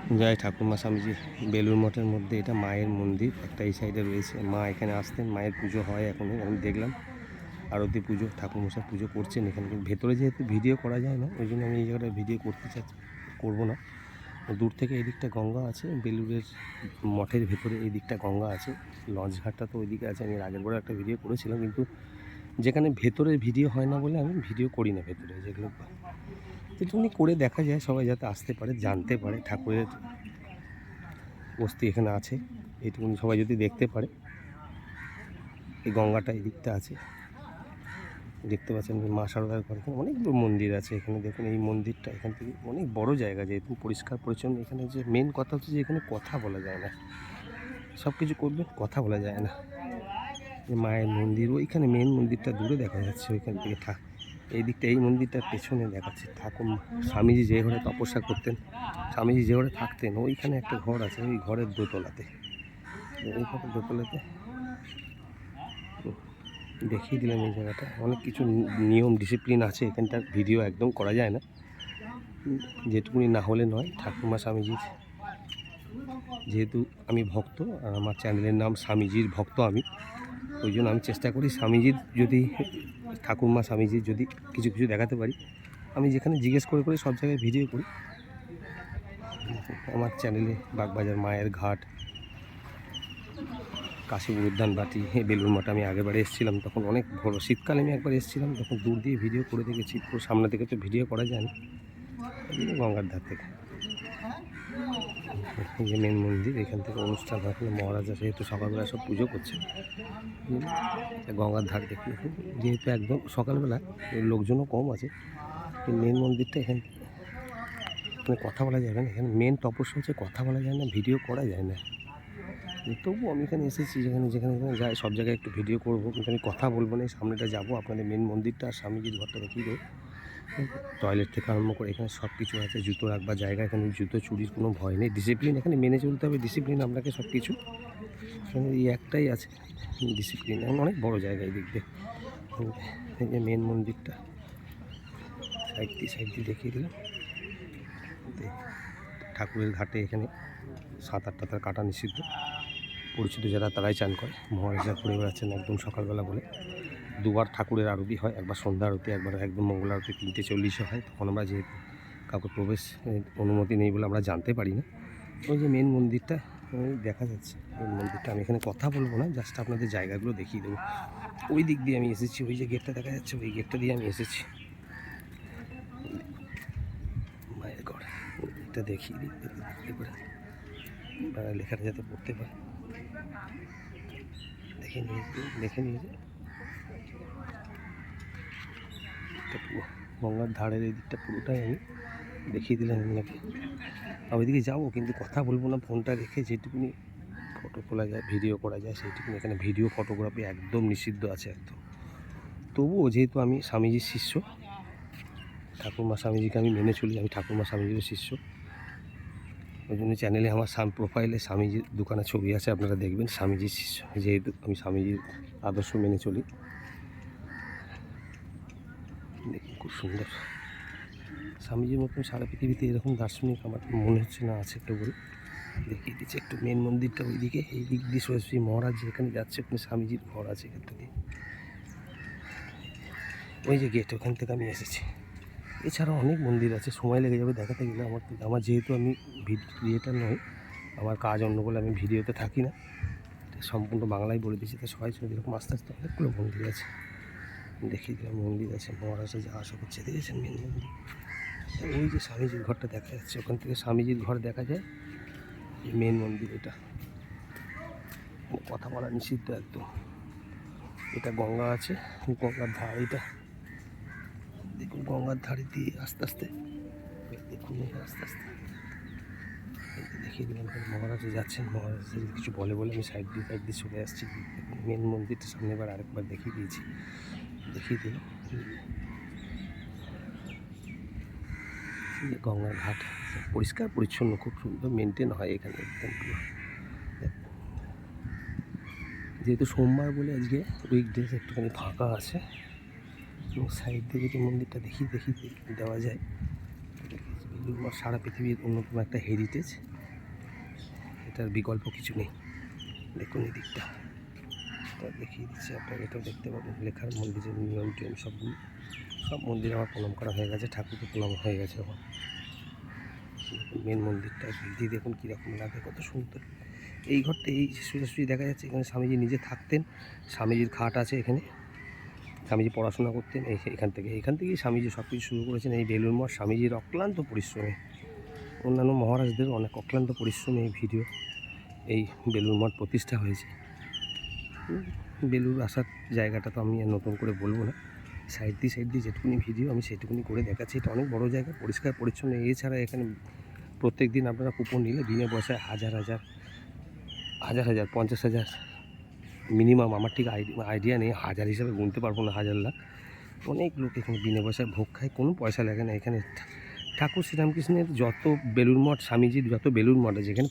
জয় ঠাকুরমা স্বামীজি। বেলুড় মঠের মধ্যে এটা মায়ের মন্দির, একটা এই সাইডে রয়েছে। মা এখানে আসতেন, মায়ের পুজো হয় এখনও। আমি দেখলাম আরতি পুজো, ঠাকুরমশাই পুজো করছেন এখানে। কিন্তু ভেতরে যেহেতু ভিডিও করা যায় না, ওই জন্য আমি এই জায়গাটা ভিডিও করবো না। দূর থেকে এই দিকটা গঙ্গা আছে, বেলুড়ের মঠের ভেতরে এই দিকটা গঙ্গা আছে। লঞ্চ ঘাটটা তো ওইদিকে আছে। আমি আগের বারে একটা ভিডিও করেছিলাম, কিন্তু যেখানে ভেতরে ভিডিও হয় না বলে আমি ভিডিও করি না। ভেতরে যেগুলো যেটুকুনি করে দেখা যায়, সবাই যাতে আসতে পারে, জানতে পারে ঠাকুরের বস্তি এখানে আছে, এইটুকুনি সবাই যদি দেখতে পারে। এই গঙ্গাটা এই দিকটা আছে, দেখতে পাচ্ছেন মা শারদার ঘর। এখানে অনেকগুলো মন্দির আছে এখানে। দেখুন এই মন্দিরটা এখান থেকে অনেক বড় জায়গা, যেহেতু পরিষ্কার পরিচ্ছন্ন। এখানে যে মেন কথা হচ্ছে যে এখানে কথা বলা যায় না। সব কিছু করবে, কথা বলা যায় না। মায়ের মন্দির ওইখানে, মেন মন্দিরটা দূরে দেখা যাচ্ছে ওইখান থেকে। এই দিকটা, এই মন্দিরটার পেছনে দেখাচ্ছে ঠাকুর স্বামীজি যে ঘরে তপস্যা করতেন, স্বামীজি যে ঘরে থাকতেন, ওইখানে একটা ঘর আছে। ওই ঘরের দোতলাতে, ওই ঘরের দোতলাতে দেখিয়ে দিলাম এই জায়গাটা। অনেক কিছু নিয়ম ডিসিপ্লিন আছে এখানটার, ভিডিও একদম করা যায় না। যেটুকুনি না হলে নয়। ঠাকুরমা স্বামীজির, যেহেতু আমি ভক্ত আর আমার চ্যানেলের নাম স্বামীজির ভক্ত আমি, ওই জন্য আমি চেষ্টা করি স্বামীজির, যদি ঠাকুরমা স্বামীজির যদি কিছু কিছু দেখাতে পারি। আমি যেখানে জিজ্ঞেস করে করে সব জায়গায় ভিডিও করি। আমার চ্যানেলে বাগবাজার মায়ের ঘাট, কাশীপুর উদ্যানবাটি, বেলুড় মঠ। আমি আগেরবারে এসেছিলাম, তখন অনেক বড় শীতকালে আমি একবার এসেছিলাম, তখন দূর দিয়ে ভিডিও করে দেখেছি। পুরো সামনে থেকে তো ভিডিও করা যায় না, গঙ্গার ধার থেকে। এই যে মেন মন্দির, এখান থেকে অনুষ্ঠান হয়। মহারাজা যেহেতু সকালবেলা সব পুজো করছে, গঙ্গার ধার দেখুন। যেহেতু একদম সকালবেলা, লোকজনও কম আছে। মেন মন্দিরটা এখানে কথা বলা যাবে না। এখানে মেন তপস্যা হচ্ছে কথা বলা যায় না, ভিডিও করা যায় না। তবুও আমি এখানে এসেছি, যেখানে যেখানে যাই সব জায়গায় একটু ভিডিও করবো, কিন্তু আমি কথা বলবো না। সামনেটা যাবো, আপনাদের মেন মন্দিরটা আর স্বামীজির ঘরটা দেখিয়ে দেবো। টয়লেট থেকে আরম্ভ করে এখানে সব কিছু আছে। জুতো রাখবার জায়গা, এখানে জুতো চুরির কোনো ভয় নেই। ডিসিপ্লিন এখানে মেনে চলতে হবে, ডিসিপ্লিন আপনাকে সব কিছু। এখানে এই একটাই আছে ডিসিপ্লিন। এখন অনেক বড় জায়গা এই দিক দিয়ে। এই যে মেন মন্দিরটা সাইড দিয়ে দেখিয়ে দিলাম। ঠাকুরের ঘাটে এখানে সাঁতার টাতার কাটা নিষিদ্ধ। পরিচিত যারা তারাই চান করে। মহারাজা ঘুরে বেড়াচ্ছেন একদম সকালবেলা বলে। দুবার ঠাকুরের আরতি হয়, একবার সন্ধ্যা আরতি, একবার একদম মঙ্গল আরতি 3:40 হয়। তখন আমরা যেহেতু কাউকে প্রবেশ অনুমতি নেই বলে আমরা জানতে পারি না। ওই যে মেন মন্দিরটা দেখা যাচ্ছে, মেন মন্দিরটা। আমি এখানে কথা বলবো না, জাস্ট আপনাদের জায়গাগুলো দেখিয়ে দেবো। ওই দিক দিয়ে আমি এসেছি, ওই যে গেটটা দেখা যাচ্ছে, ওই গেটটা দিয়ে আমি এসেছি। মায়ের ঘর এটা দেখিয়ে দিই, দেখতে পারে লেখাটা যাতে পড়তে পারে। দেখে নিয়েছি গঙ্গার ধারের এই দিকটা পুরোটাই আমি দেখিয়ে দিলাম আপনাকে। আর ওইদিকে যাবো, কিন্তু কথা বলবো না। ফোনটা রেখে যেটুকুনি ফটো তোলা যায়, ভিডিও করা যায় সেইটুকুনি। এখানে ভিডিও ফটোগ্রাফি একদম নিষিদ্ধ আছে একদম। তবুও যেহেতু আমি স্বামীজির শিষ্য, ঠাকুরমা স্বামীজিকে আমি মেনে চলি, আমি ঠাকুরমা স্বামীজির শিষ্য, ওই জন্য চ্যানেলে আমার প্রোফাইলে স্বামীজির দোকানের ছবি আছে, আপনারা দেখবেন। স্বামীজির শিষ্য যেহেতু, আমি স্বামীজির আদর্শ মেনে চলি। দেখুন খুব সুন্দর। স্বামীজির মতন সারা পৃথিবীতে এরকম দার্শনিক আমার মনে হচ্ছে না আছে কেউ বলে। দেখিয়ে দিচ্ছে একটু মেন মন্দিরটা ওইদিকে। এই দিক দিয়ে সোজাসুজি মহারাজ যেখানে যাচ্ছে, ওখানে স্বামীজির ঘর আছে এখান থেকে। ওই যে গেট, ওখান থেকে আমি এসেছি। এছাড়াও অনেক মন্দির আছে, সময় লেগে যাবে দেখাতে গেলে। আমার যেহেতু আমি ক্রিয়েটার নই, আমার কাজ অন্য বলে আমি ভিডিওতে থাকি না, সম্পূর্ণ বাংলায় বলে দিচ্ছি। তো সবাই শুনে এরকম আস্তে আস্তে অনেকগুলো মন্দির আছে, দেখিয়ে দিলাম। মন্দির আছে, মহারাজা যা আশা করছে দেখেছেন মেন মন্দির। ওই যে স্বামীজির ঘরটা দেখা যাচ্ছে, ওখান থেকে স্বামীজির ঘর দেখা যায়। মেন মন্দির এটা, কথা বলা নিষিদ্ধ একদম। এটা গঙ্গা আছে, গঙ্গার ধার এটা দেখুন। গঙ্গার ধারে দিয়ে আস্তে আস্তে দেখুন, আস্তে আস্তে দেখিয়ে দিলাম। মহারাজা যাচ্ছেন, মহারাজা যদি কিছু বলে আমি সাইড দিয়ে চলে আসছি। মেন মন্দিরটা সামনে এবার আরেকবার দেখিয়ে দিয়েছি, দেখিয়ে দিলাম। গঙ্গার ঘাট পরিষ্কার পরিচ্ছন্ন, খুব সুন্দর মেনটেন হয় এখানে একদম পুরো। যেহেতু সোমবার বলে আজকে উইকডেজ একটুখানি ফাঁকা আছে, এবং সাইড দিয়ে যদি মন্দিরটা দেখিয়ে দেওয়া যায়। সারা পৃথিবীর অন্যতম একটা হেরিটেজ। এটার বিকল্প কিছু নেই। দেখুন এই দিকটা দেখিয়ে দিচ্ছি আপনারা, এটাও দেখতে পাবেন লেখার মন্দিরের নিয়ম টিয়ম সবগুলো। সব মন্দিরে আমার প্রণাম করা হয়ে গেছে, ঠাকুরকে প্রণাম হয়ে গেছে আমার। মেন মন্দিরটা ভিড়ি দেখুন কীরকম লাগে, কত সুন্দর। এই ঘরটা এই সোজাসুজি দেখা যাচ্ছে, এখানে স্বামীজি নিজে থাকতেন। স্বামীজির খাট আছে এখানে, স্বামীজি পড়াশোনা করতেন এখান থেকেই স্বামীজি সব কিছু শুরু করেছেন। এই বেলুড় মঠ স্বামীজির অক্লান্ত পরিশ্রমে, অন্যান্য মহারাজদের অনেক অক্লান্ত পরিশ্রমে এই ভিডিও এই বেলুড় মঠ প্রতিষ্ঠা হয়েছে। বেলুড় আসার জায়গাটা তো আমি আর নতুন করে বলবো না, সাইড দিয়ে যেটুকুনি ভিডিও আমি সেটুকুনি করে দেখাচ্ছি। এটা অনেক বড় জায়গা, পরিষ্কার পরিচ্ছন্ন। এছাড়া এখানে প্রত্যেক দিন আপনারা কুপন নিলে বিনা পয়সায় হাজার 50,000 মিনিমাম, আমার ঠিক আইডিয়া নেই, হাজার হিসাবে গুনতে পারবো না, হাজার লাখ অনেক লোক এখানে বিনা পয়সায় ভোগ খায়, কোনো পয়সা লাগে না। এখানে ঠাকুর শ্রীরামকৃষ্ণের যত বেলুড় মঠ, স্বামীজির যত বেলুড় মঠ আছে, এখানে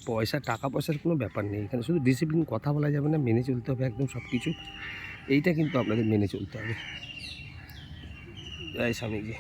টাকা পয়সার কোনো ব্যাপার নেই। এখানে শুধু ডিসিপ্লিন, কথা বলা যাবে না, মেনে চলতে হবে একদম সব কিছু। এইটা কিন্তু আপনাদের মেনে চলতে হবে। জয় স্বামীজি।